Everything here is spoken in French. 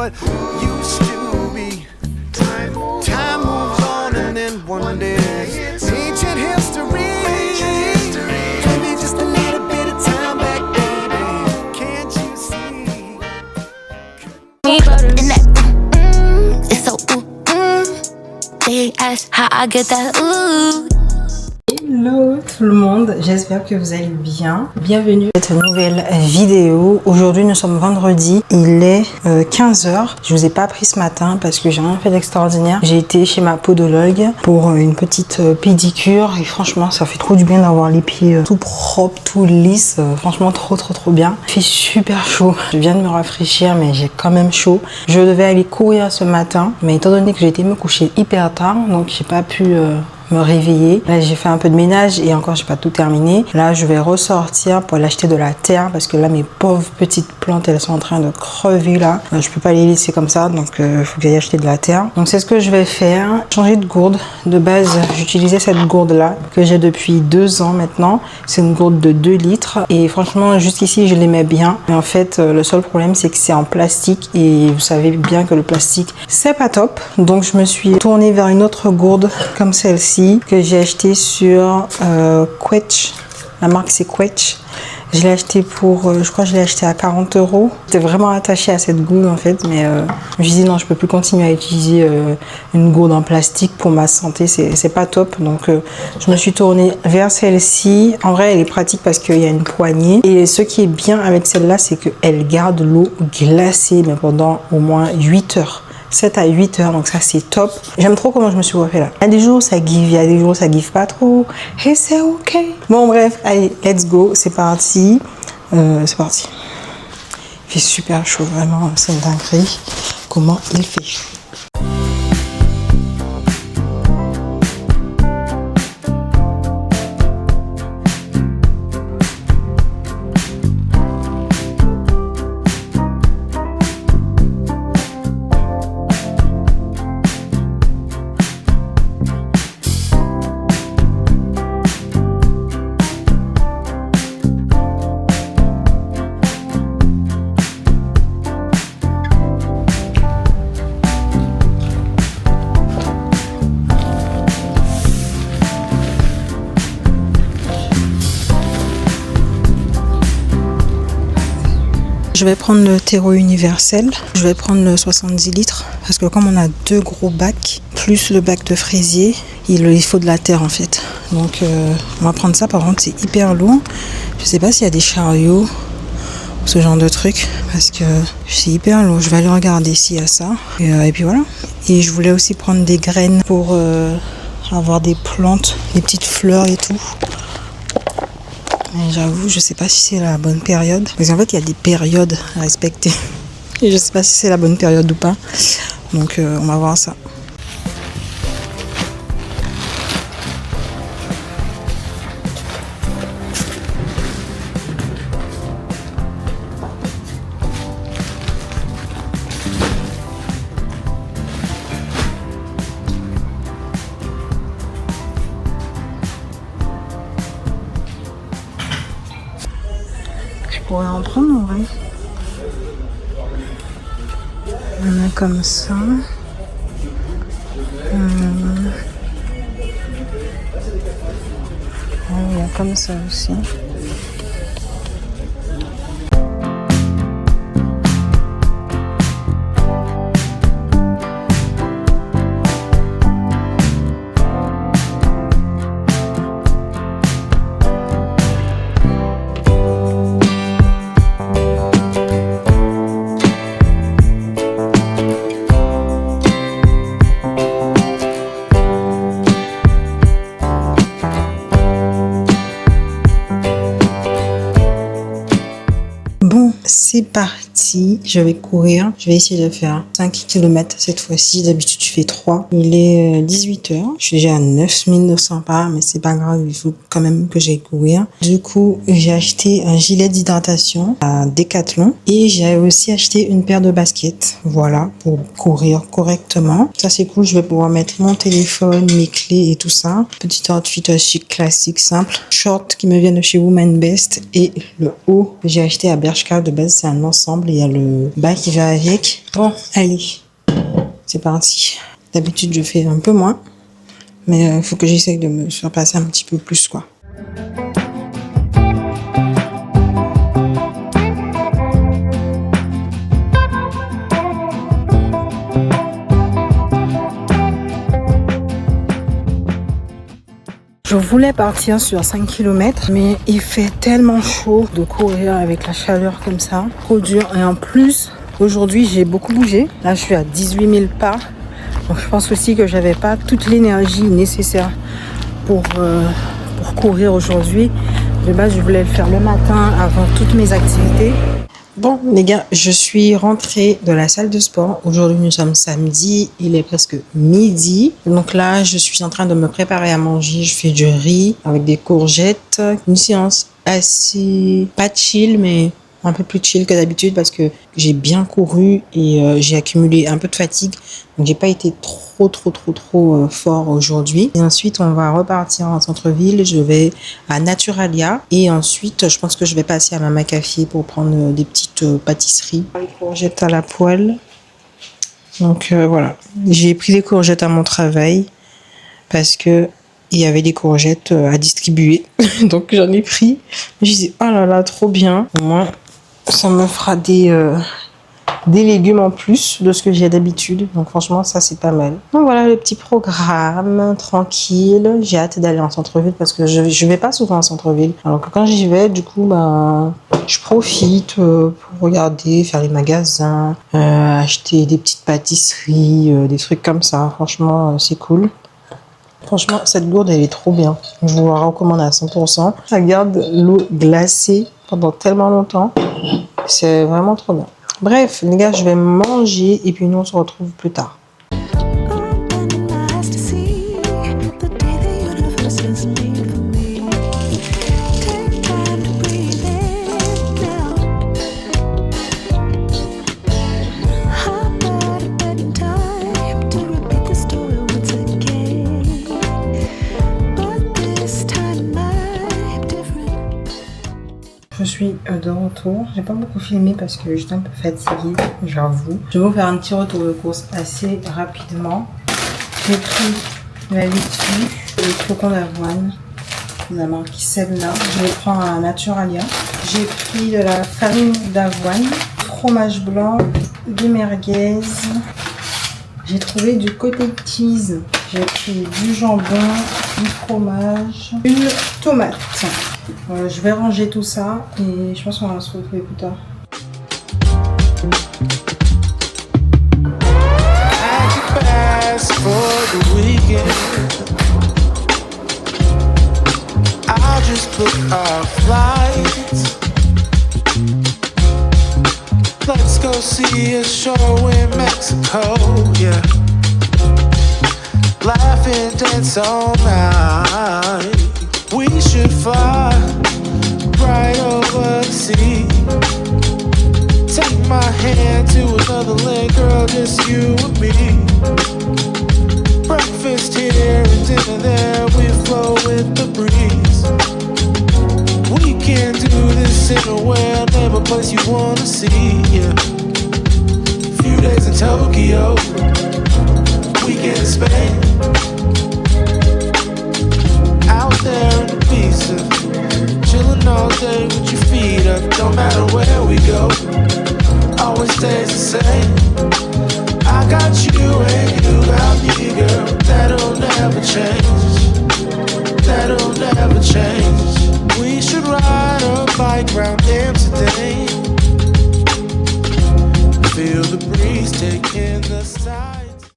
what used to be. Time moves on and then one day it's ancient history. Maybe just a little bit of time back, baby. Can't you see? And that, it's so they ask how I get that Hello tout le monde, j'espère que vous allez bien. Bienvenue à cette nouvelle vidéo. Aujourd'hui nous sommes vendredi, il est 15h. Je vous ai pas pris ce matin parce que j'ai rien fait d'extraordinaire. J'ai été chez ma podologue pour une petite pédicure et franchement ça fait trop du bien d'avoir les pieds tout propres, tout lisses. Franchement trop bien. Il fait super chaud. Je viens de me rafraîchir mais j'ai quand même chaud. Je devais aller courir ce matin mais étant donné que j'ai été me coucher hyper tard donc j'ai pas pu me réveiller. Là j'ai fait un peu de ménage et encore j'ai pas tout terminé. Là je vais ressortir pour aller acheter de la terre parce que là mes pauvres petites plantes elles sont en train de crever là. Je peux pas les laisser comme ça donc faut que j'aille acheter de la terre. Donc c'est ce que je vais faire. Changer de gourde. De base j'utilisais cette gourde là que j'ai depuis 2 ans maintenant. C'est une gourde de 2 litres et franchement jusqu'ici je l'aimais bien. Mais en fait le seul problème c'est que c'est en plastique et vous savez bien que le plastique c'est pas top. Donc je me suis tournée vers une autre gourde comme celle-ci que j'ai acheté sur Quetch. La marque c'est Quetch. Je l'ai acheté pour, je crois que je l'ai acheté à 40 €. J'étais vraiment attachée à cette gourde en fait, mais je me suis dit non, je peux plus continuer à utiliser une gourde en plastique pour ma santé, c'est pas top. Donc je me suis tournée vers celle-ci. En vrai, elle est pratique parce qu'il y a une poignée. Et ce qui est bien avec celle-là, c'est qu'elle garde l'eau glacée, mais pendant au moins 8 heures. 7 à 8 heures, donc ça c'est top. J'aime trop comment je me suis refait là. Il y a des jours ça give, il y a des jours ça give pas trop. Et c'est ok. Bon bref, allez, let's go, c'est parti. C'est parti. Il fait super chaud, vraiment, c'est une dinguerie. Comment il fait chaud. Je vais prendre le terreau universel. Je vais prendre le 70 litres parce que comme on a 2 gros bacs, plus le bac de fraisier, il faut de la terre en fait. Donc on va prendre ça. Par contre c'est hyper lourd. Je sais pas s'il y a des chariots, ce genre de truc, parce que c'est hyper lourd. Je vais aller regarder s'il y a ça. Et puis voilà. Et je voulais aussi prendre des graines pour avoir des plantes, des petites fleurs et tout. J'avoue, je sais pas si c'est la bonne période. Parce qu'en fait, il y a des périodes à respecter. Et je sais pas si c'est la bonne période ou pas. Donc, on va voir ça. Je pourrais en prendre en vrai. On a comme ça. Il y a comme ça aussi. C'est parti, je vais courir. Je vais essayer de faire 5 km cette fois-ci. D'habitude, je fais 3. Il est 18h. Je suis déjà à 9900 pas, mais c'est pas grave. Il faut quand même que j'aille courir. Du coup, j'ai acheté un gilet d'hydratation à Decathlon et j'ai aussi acheté une paire de baskets. Voilà, pour courir correctement. Ça, c'est cool. Je vais pouvoir mettre mon téléphone, mes clés et tout ça. Petit outfit chic, classique, simple. Short qui me vient de chez Woman Best et le haut que j'ai acheté à Bershka de base. c'est un ensemble et il y a le bas qui va avec. Bon, allez, c'est parti. D'habitude, je fais un peu moins, mais il faut que j'essaye de me faire passer un petit peu plus, quoi. Je voulais partir sur 5 km, mais il fait tellement chaud de courir avec la chaleur comme ça. Trop dur. Et en plus, aujourd'hui, j'ai beaucoup bougé. Là, je suis à 18 000 pas. Donc, je pense aussi que j'avais pas toute l'énergie nécessaire pour courir aujourd'hui. De base, je voulais le faire le matin avant toutes mes activités. Bon, les gars, je suis rentrée de la salle de sport. Aujourd'hui, nous sommes samedi. Il est presque midi. Donc là, je suis en train de me préparer à manger. Je fais du riz avec des courgettes. Une séance assez, pas chill, mais un peu plus chill que d'habitude parce que j'ai bien couru et j'ai accumulé un peu de fatigue. Donc, j'ai pas été trop fort aujourd'hui. Et ensuite, on va repartir en centre-ville. Je vais à Naturalia. Et ensuite, je pense que je vais passer à Mama Café pour prendre des petites pâtisseries. Les courgettes à la poêle. Donc, voilà. J'ai pris les courgettes à mon travail parce que il y avait des courgettes à distribuer. Donc, j'en ai pris. Je disais, oh là là, trop bien. Au moins, ça me fera des légumes en plus de ce que j'ai d'habitude. Donc franchement, ça c'est pas mal. Donc voilà le petit programme tranquille. J'ai hâte d'aller en centre-ville parce que je vais pas souvent en centre-ville. Alors que quand j'y vais, du coup, je profite pour regarder, faire les magasins, acheter des petites pâtisseries, des trucs comme ça. Franchement, c'est cool. Franchement, cette gourde, elle est trop bien. Je vous la recommande à 100%. Ça garde l'eau glacée pendant tellement longtemps. C'est vraiment trop bien. Bref, les gars, je vais manger et puis nous, on se retrouve plus tard. Je suis de retour. J'ai pas beaucoup filmé parce que j'étais un peu fatiguée, j'avoue. Je vais vous faire un petit retour de course assez rapidement. J'ai pris la laitue, les flocons d'avoine, la marque Sedna. Je les prends à Naturalia. J'ai pris de la farine d'avoine, fromage blanc, du merguez. J'ai trouvé du cottage cheese. J'ai pris du jambon, du fromage, une tomate. Je vais ranger tout ça et je pense qu'on va se retrouver plus tard. Let's go see a show in Mexico, yeah. Laugh and dance all night. We should fly right over the sea. Take my hand to another land, girl, just you and me. Breakfast here and dinner there, we flow with the breeze. We can do this anywhere, never place you wanna see, yeah. Few days in Tokyo, weekend in Spain. Out there in Ibiza, chillin' all day with your feet up. Don't matter where we go, always stays the same. I got you and you got me, girl. That'll never change. That'll never change.